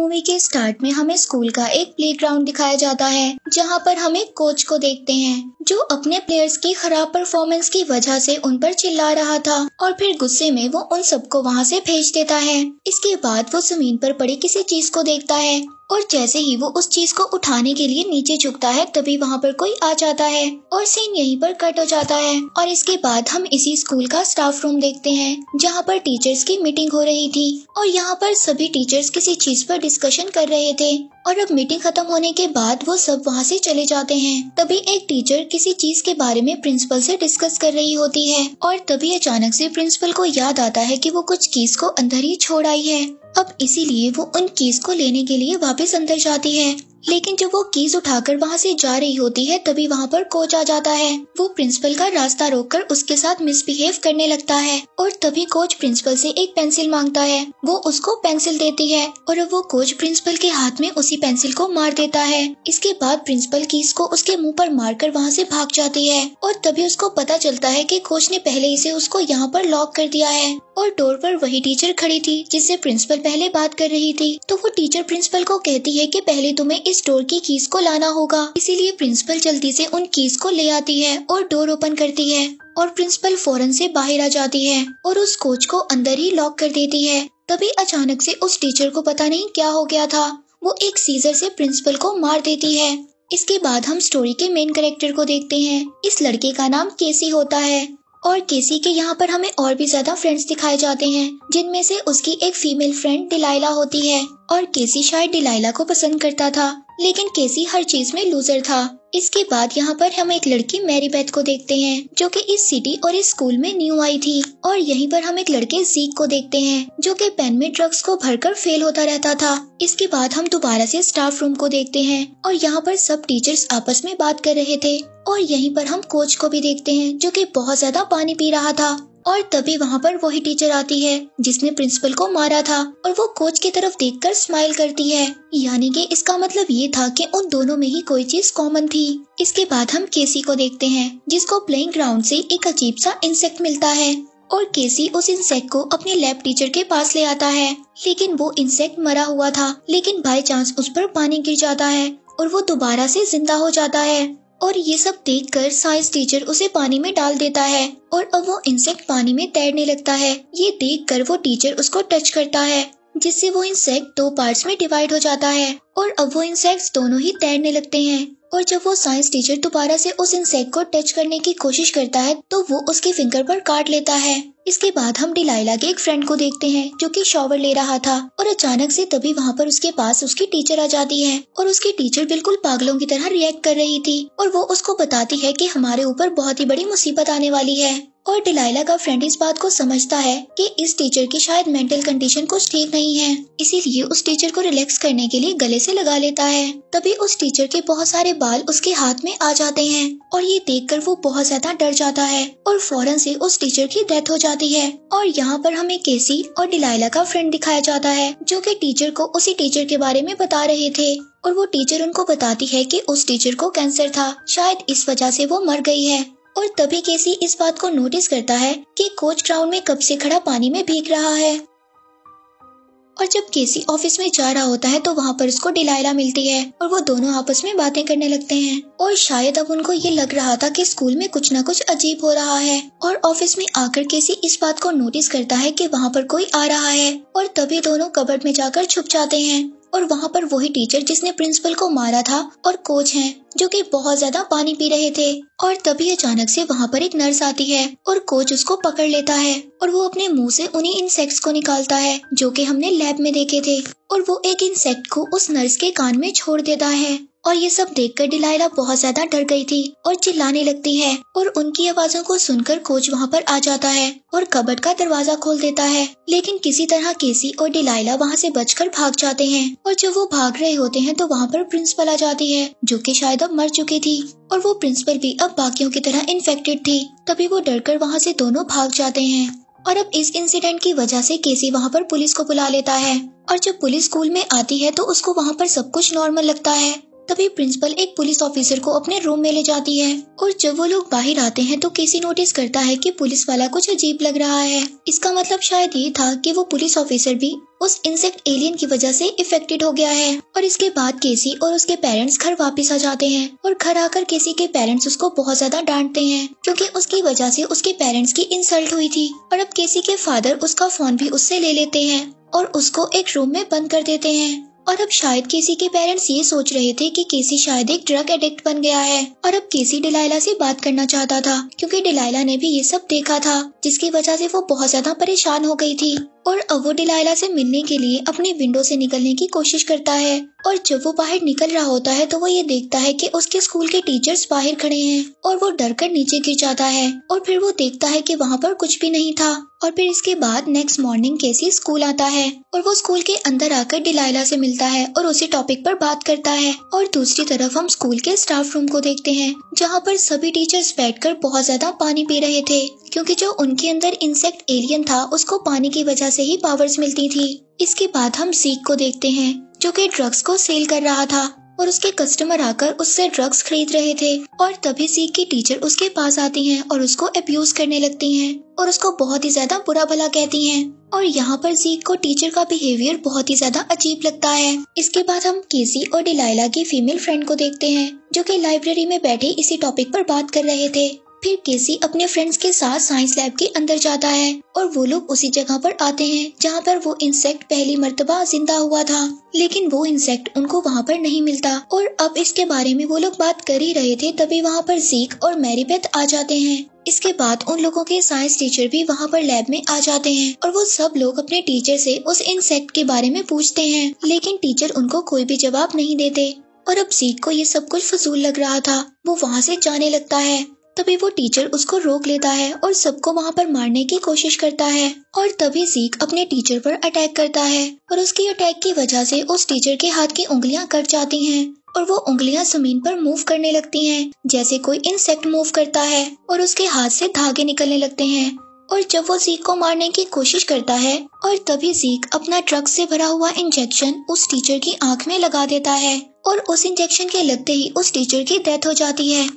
Movie के start में हमें स्कूल का एक प्लेग्राउंड दिखाया जाता है, जहां पर हमें कोच को देखते हैं जो अपने प्लेयर्स की खराब परफॉर्मेंस की वजह से उन पर चिल्ला रहा था और फिर गुस्से में वो उन सबको वहां से भेज देता है। इसके बाद वो जमीन पर पड़ी किसी चीज को देखता है और जैसे ही वो उस चीज को उठाने के लिए नीचे झुकता है तभी वहाँ पर कोई आ जाता है और सीन यहीं पर कट हो जाता है। और इसके बाद हम इसी स्कूल का स्टाफ रूम देखते हैं जहाँ पर टीचर्स की मीटिंग हो रही थी और यहाँ पर सभी टीचर्स किसी चीज पर डिस्कशन कर रहे थे और अब मीटिंग खत्म होने के बाद वो सब वहाँ से चले जाते हैं। तभी एक टीचर किसी चीज के बारे में प्रिंसिपल से डिस्कस कर रही होती है और तभी अचानक से प्रिंसिपल को याद आता है कि वो कुछ कीज को अंदर ही छोड़ आई है। अब इसीलिए वो उन कीज को लेने के लिए वापस अंदर जाती है, लेकिन जब वो कीज उठाकर वहाँ से जा रही होती है तभी वहाँ पर कोच आ जाता है। वो प्रिंसिपल का रास्ता रोककर उसके साथ मिसबिहेव करने लगता है और तभी कोच प्रिंसिपल से एक पेंसिल मांगता है। वो उसको पेंसिल देती है और अब वो कोच प्रिंसिपल के हाथ में उसी पेंसिल को मार देता है। इसके बाद प्रिंसिपल कीज को उसके मुंह पर मारकर वहाँ से भाग जाती है और तभी उसको पता चलता है कि कोच ने पहले ही से उसको यहाँ पर लॉक कर दिया है और डोर पर वही टीचर खड़ी थी जिससे प्रिंसिपल पहले बात कर रही थी। तो वो टीचर प्रिंसिपल को कहती है कि पहले तुम्हें इस डोर की कीज को लाना होगा। इसीलिए प्रिंसिपल जल्दी से उन कीज को ले आती है और डोर ओपन करती है और प्रिंसिपल फौरन से बाहर आ जाती है और उस कोच को अंदर ही लॉक कर देती है। तभी अचानक से उस टीचर को पता नहीं क्या हो गया था, वो एक सीजर से प्रिंसिपल को मार देती है। इसके बाद हम स्टोरी के मेन कैरेक्टर को देखते हैं। इस लड़के का नाम केसी होता है और केसी के यहाँ पर हमें और भी ज्यादा फ्रेंड्स दिखाए जाते हैं, जिनमें से उसकी एक फीमेल फ्रेंड डिलाइला होती है और केसी शायद डिलाइला को पसंद करता था, लेकिन केसी हर चीज में लूजर था। इसके बाद यहाँ पर हम एक लड़की मैरी बेथ को देखते हैं जो कि इस सिटी और इस स्कूल में न्यू आई थी और यहीं पर हम एक लड़के ज़ीक को देखते हैं जो कि पेन में ड्रग्स को भरकर फेल होता रहता था। इसके बाद हम दोबारा से स्टाफ रूम को देखते हैं और यहाँ पर सब टीचर्स आपस में बात कर रहे थे और यहीं पर हम कोच को भी देखते हैं जो कि बहुत ज्यादा पानी पी रहा था और तभी वहाँ पर वही टीचर आती है जिसने प्रिंसिपल को मारा था और वो कोच की तरफ देखकर स्माइल करती है, यानी कि इसका मतलब ये था कि उन दोनों में ही कोई चीज कॉमन थी। इसके बाद हम केसी को देखते हैं जिसको प्लेइंग ग्राउंड से एक अजीब सा इंसेक्ट मिलता है और केसी उस इंसेक्ट को अपने लैब टीचर के पास ले आता है, लेकिन वो इंसेक्ट मरा हुआ था, लेकिन बाय चांस उस पर पानी गिर जाता है और वो दोबारा से जिंदा हो जाता है और ये सब देखकर साइंस टीचर उसे पानी में डाल देता है और अब वो इंसेक्ट पानी में तैरने लगता है। ये देखकर वो टीचर उसको टच करता है जिससे वो इंसेक्ट दो पार्ट्स में डिवाइड हो जाता है और अब वो इंसेक्ट्स दोनों ही तैरने लगते हैं और जब वो साइंस टीचर दोबारा से उस इंसेक्ट को टच करने की कोशिश करता है तो वो उसके फिंगर पर काट लेता है। इसके बाद हम डिलाइला के एक फ्रेंड को देखते हैं जो कि शॉवर ले रहा था और अचानक से तभी वहाँ पर उसके पास उसकी टीचर आ जाती है और उसकी टीचर बिल्कुल पागलों की तरह रिएक्ट कर रही थी और वो उसको बताती है कि हमारे ऊपर बहुत ही बड़ी मुसीबत आने वाली है और डिलाइला का फ्रेंड इस बात को समझता है कि इस टीचर की शायद मेंटल कंडीशन कुछ ठीक नहीं है, इसीलिए उस टीचर को रिलैक्स करने के लिए गले से लगा लेता है। तभी उस टीचर के बहुत सारे बाल उसके हाथ में आ जाते हैं और ये देखकर वो बहुत ज्यादा डर जाता है और फौरन से उस टीचर की डेथ हो जाती है। और यहाँ पर हमें केसी और डिलाइला का फ्रेंड दिखाया जाता है जो कि टीचर को उसी टीचर के बारे में बता रहे थे और वो टीचर उनको बताती है कि उस टीचर को कैंसर था, शायद इस वजह से वो मर गई है। और तभी केसी इस बात को नोटिस करता है कि कोच ग्राउंड में कब से खड़ा पानी में भीग रहा है और जब केसी ऑफिस में जा रहा होता है तो वहाँ पर उसको डिलाइला मिलती है और वो दोनों आपस में बातें करने लगते हैं और शायद अब उनको ये लग रहा था कि स्कूल में कुछ न कुछ अजीब हो रहा है और ऑफिस में आकर केसी इस बात को नोटिस करता है कि वहाँ पर कोई आ रहा है और तभी दोनों कबर्ड में जाकर छुप जाते हैं और वहाँ पर वही टीचर जिसने प्रिंसिपल को मारा था और कोच हैं जो कि बहुत ज्यादा पानी पी रहे थे और तभी अचानक से वहाँ पर एक नर्स आती है और कोच उसको पकड़ लेता है और वो अपने मुंह से उन्हीं इंसेक्ट्स को निकालता है जो कि हमने लैब में देखे थे और वो एक इंसेक्ट को उस नर्स के कान में छोड़ देता है और ये सब देखकर डिलाइला बहुत ज्यादा डर गई थी और चिल्लाने लगती है और उनकी आवाजों को सुनकर कोच वहाँ पर आ जाता है और कबर्ड का दरवाजा खोल देता है, लेकिन किसी तरह केसी और डिलाइला वहाँ से बचकर भाग जाते हैं और जब वो भाग रहे होते हैं तो वहाँ पर प्रिंसिपल आ जाती है जो कि शायद अब मर चुकी थी और वो प्रिंसिपल भी अब बाकियों की तरह इन्फेक्टेड थी। तभी वो डरकर वहाँ से दोनों भाग जाते हैं और अब इस इंसिडेंट की वजह से केसी वहाँ पर पुलिस को बुला लेता है और जब पुलिस स्कूल में आती है तो उसको वहाँ पर सब कुछ नॉर्मल लगता है। तभी प्रिंसिपल एक पुलिस ऑफिसर को अपने रूम में ले जाती है और जब वो लोग बाहर आते हैं तो केसी नोटिस करता है कि पुलिस वाला कुछ अजीब लग रहा है। इसका मतलब शायद ये था कि वो पुलिस ऑफिसर भी उस इंसेक्ट एलियन की वजह से इफेक्टेड हो गया है। और इसके बाद केसी और उसके पेरेंट्स घर वापस आ जाते हैं और घर आकर केसी के पेरेंट्स उसको बहुत ज्यादा डांटते हैं क्योंकि उसकी वजह से उसके पेरेंट्स की इंसल्ट हुई थी। और अब केसी के फादर उसका फोन भी उससे ले लेते हैं और उसको एक रूम में बंद कर देते हैं। और अब शायद केसी के पेरेंट्स ये सोच रहे थे कि केसी शायद एक ड्रग एडिक्ट बन गया है। और अब केसी डिलाइला से बात करना चाहता था क्योंकि डिलाइला ने भी ये सब देखा था, जिसकी वजह से वो बहुत ज्यादा परेशान हो गई थी। और अब वो डिलाइला से मिलने के लिए अपनी विंडो से निकलने की कोशिश करता है। और जब वो बाहर निकल रहा होता है तो वो ये देखता है कि उसके स्कूल के टीचर्स बाहर खड़े हैं और वो डर कर नीचे गिर जाता है। और फिर वो देखता है कि वहाँ पर कुछ भी नहीं था। और फिर इसके बाद नेक्स्ट मॉर्निंग केसी स्कूल आता है और वो स्कूल के अंदर आकर डिलाइला से मिलता है और उसी टॉपिक पर बात करता है। और दूसरी तरफ हम स्कूल के स्टाफ रूम को देखते हैं जहाँ पर सभी टीचर्स बैठकर बहुत ज्यादा पानी पी रहे थे क्योंकि जो उनके अंदर इंसेक्ट एलियन था उसको पानी की वजह से ही पावर्स मिलती थी। इसके बाद हम ज़ीक को देखते हैं जो कि ड्रग्स को सेल कर रहा था और उसके कस्टमर आकर उससे ड्रग्स खरीद रहे थे। और तभी ज़ीक की टीचर उसके पास आती हैं और उसको अब्यूज करने लगती हैं और उसको बहुत ही ज्यादा बुरा भला कहती हैं। और यहाँ पर ज़ीक को टीचर का बिहेवियर बहुत ही ज्यादा अजीब लगता है। इसके बाद हम केसी और डिलाइला की फीमेल फ्रेंड को देखते हैं जो कि लाइब्रेरी में बैठे इसी टॉपिक पर बात कर रहे थे। फिर केसी अपने फ्रेंड्स के साथ साइंस लैब के अंदर जाता है और वो लोग उसी जगह पर आते हैं जहाँ पर वो इंसेक्ट पहली मर्तबा जिंदा हुआ था, लेकिन वो इंसेक्ट उनको वहाँ पर नहीं मिलता। और अब इसके बारे में वो लोग बात कर ही रहे थे तभी वहाँ पर ज़ीक और मैरीबेथ आ जाते हैं। इसके बाद उन लोगों के साइंस टीचर भी वहाँ पर लैब में आ जाते हैं और वो सब लोग अपने टीचर से उस इंसेक्ट के बारे में पूछते हैं, लेकिन टीचर उनको कोई भी जवाब नहीं देते। और अब ज़ीक को ये सब कुछ फजूल लग रहा था, वो वहाँ से जाने लगता है। तभी वो टीचर उसको रोक लेता है और सबको वहाँ पर मारने की कोशिश करता है। और तभी ज़ीक अपने टीचर पर अटैक करता है और उसकी अटैक की वजह से उस टीचर के हाथ की उंगलियां कट जाती हैं और वो उंगलियां जमीन पर मूव करने लगती हैं जैसे कोई इंसेक्ट मूव करता है और उसके हाथ से धागे निकलने लगते हैं। और जब वो ज़ीक को मारने की कोशिश करता है और तभी ज़ीक अपना ड्रग्स से भरा हुआ इंजेक्शन उस टीचर की आंख में लगा देता है और उस इंजेक्शन के लगते ही उस टीचर की डेथ हो जाती है।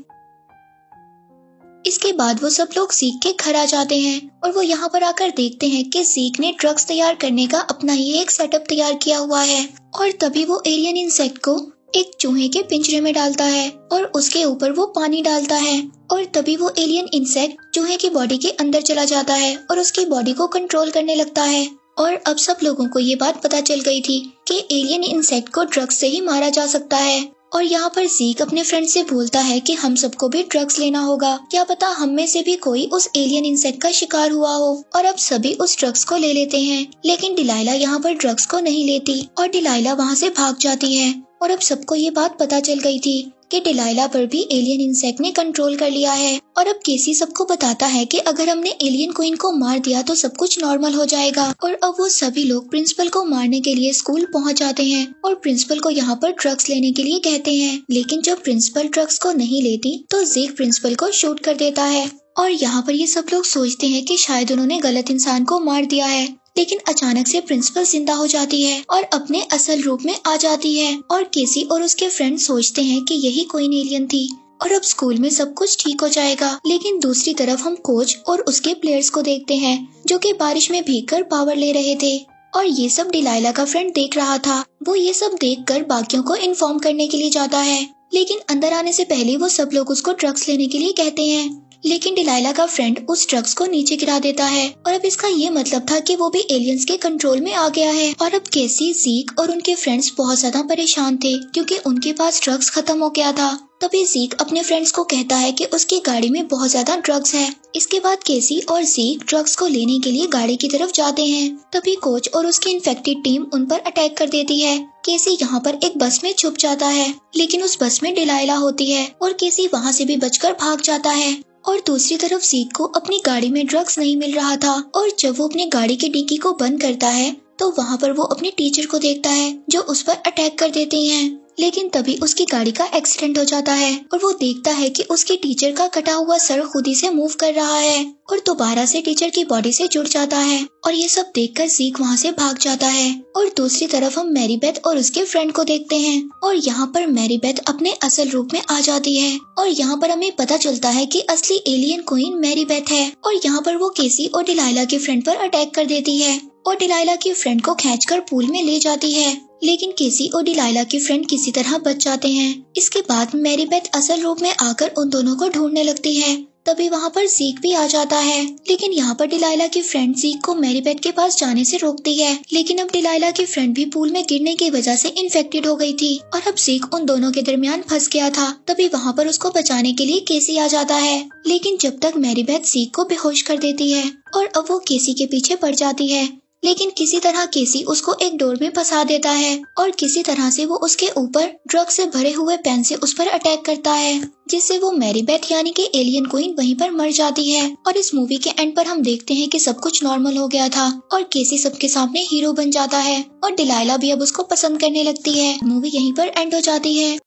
इसके बाद वो सब लोग ज़ीक के घर आ जाते हैं और वो यहाँ पर आकर देखते हैं कि ज़ीक ने ड्रग्स तैयार करने का अपना ही एक सेटअप तैयार किया हुआ है। और तभी वो एलियन इंसेक्ट को एक चूहे के पिंजरे में डालता है और उसके ऊपर वो पानी डालता है और तभी वो एलियन इंसेक्ट चूहे की बॉडी के अंदर चला जाता है और उसकी बॉडी को कंट्रोल करने लगता है। और अब सब लोगों को ये बात पता चल गई थी कि एलियन इंसेक्ट को ड्रग्स से ही मारा जा सकता है। और यहाँ पर ज़ीक अपने फ्रेंड से बोलता है कि हम सबको भी ड्रग्स लेना होगा, क्या पता हम में से भी कोई उस एलियन इंसेक्ट का शिकार हुआ हो। और अब सभी उस ड्रग्स को ले लेते हैं, लेकिन डिलाइला यहाँ पर ड्रग्स को नहीं लेती और डिलाइला वहाँ से भाग जाती है। और अब सबको ये बात पता चल गई थी कि डिलाइला पर भी एलियन इंसेक्ट ने कंट्रोल कर लिया है। और अब केसी सबको बताता है कि अगर हमने एलियन क्वीन को मार दिया तो सब कुछ नॉर्मल हो जाएगा। और अब वो सभी लोग प्रिंसिपल को मारने के लिए स्कूल पहुंच जाते हैं और प्रिंसिपल को यहाँ पर ड्रग्स लेने के लिए कहते हैं, लेकिन जब प्रिंसिपल ड्रग्स को नहीं लेती तो ज़ीक प्रिंसिपल को शूट कर देता है। और यहाँ पर ये सब लोग सोचते हैं कि शायद उन्होंने गलत इंसान को मार दिया है, लेकिन अचानक से प्रिंसिपल जिंदा हो जाती है और अपने असल रूप में आ जाती है। और केसी और उसके फ्रेंड सोचते हैं कि यही क्वीन एलियन थी और अब स्कूल में सब कुछ ठीक हो जाएगा। लेकिन दूसरी तरफ हम कोच और उसके प्लेयर्स को देखते हैं जो कि बारिश में भीगकर पावर ले रहे थे और ये सब डिलाइला का फ्रेंड देख रहा था। वो ये सब देखकर बाकियों को इन्फॉर्म करने के लिए जाता है, लेकिन अंदर आने से पहले वो सब लोग उसको ड्रग्स लेने के लिए कहते हैं, लेकिन डिलाइला का फ्रेंड उस ड्रग्स को नीचे गिरा देता है। और अब इसका ये मतलब था कि वो भी एलियंस के कंट्रोल में आ गया है। और अब केसी, ज़ीक और उनके फ्रेंड्स बहुत ज्यादा परेशान थे क्योंकि उनके पास ड्रग्स खत्म हो गया था। तभी ज़ीक अपने फ्रेंड्स को कहता है कि उसकी गाड़ी में बहुत ज्यादा ड्रग्स है। इसके बाद केसी और ज़ीक ड्रग्स को लेने के लिए गाड़ी की तरफ जाते हैं। तभी कोच और उसकी इन्फेक्टेड टीम उन पर अटैक कर देती है। केसी यहाँ पर एक बस में छुप जाता है, लेकिन उस बस में डिलाइला होती है और केसी वहाँ से भी बचकर भाग जाता है। और दूसरी तरफ ज़ीक को अपनी गाड़ी में ड्रग्स नहीं मिल रहा था और जब वो अपनी गाड़ी की डिक्की को बंद करता है तो वहाँ पर वो अपने टीचर को देखता है जो उस पर अटैक कर देती हैं। लेकिन तभी उसकी गाड़ी का एक्सीडेंट हो जाता है और वो देखता है कि उसके टीचर का कटा हुआ सर खुद ही से मूव कर रहा है और दोबारा से टीचर की बॉडी से जुड़ जाता है। और ये सब देखकर ज़ीक वहाँ से भाग जाता है। और दूसरी तरफ हम मैरी बेथ और उसके फ्रेंड को देखते हैं और यहाँ पर मैरी बेथ अपने असल रूप में आ जाती है और यहाँ पर हमें पता चलता है कि असली एलियन क्वीन मैरी बेथ है। और यहाँ पर वो केसी और डिलाइला के फ्रेंड पर अटैक कर देती है और डिलाइला की फ्रेंड को खींचकर पूल में ले जाती है। लेकिन केसी और डिलाइला के फ्रेंड किसी तरह बच जाते हैं। इसके बाद मैरी बेथ असल रूप में आकर उन दोनों को ढूंढने लगती है। तभी वहाँ पर ज़ीक भी आ जाता है। लेकिन यहाँ पर डिलाइला की फ्रेंड ज़ीक को मैरी बेथ के पास जाने से रोकती है। लेकिन अब डिलाइला की फ्रेंड भी पूल में गिरने की वजह से इन्फेक्टेड हो गई थी और अब ज़ीक उन दोनों के दरमियान फंस गया था। तभी वहाँ पर उसको बचाने के लिए केसी आ जाता है। लेकिन जब तक मैरी बेथ ज़ीक को बेहोश कर देती है और अब वो केसी के पीछे पड़ जाती है। लेकिन किसी तरह केसी उसको एक डोर में फंसा देता है और किसी तरह से वो उसके ऊपर ड्रग से भरे हुए पेन से उस पर अटैक करता है, जिससे वो मैरी बेथ यानी कि एलियन क्वीन वहीं पर मर जाती है। और इस मूवी के एंड पर हम देखते हैं कि सब कुछ नॉर्मल हो गया था और केसी सबके सामने हीरो बन जाता है और डिलाइला भी अब उसको पसंद करने लगती है। मूवी यहीं पर एंड हो जाती है।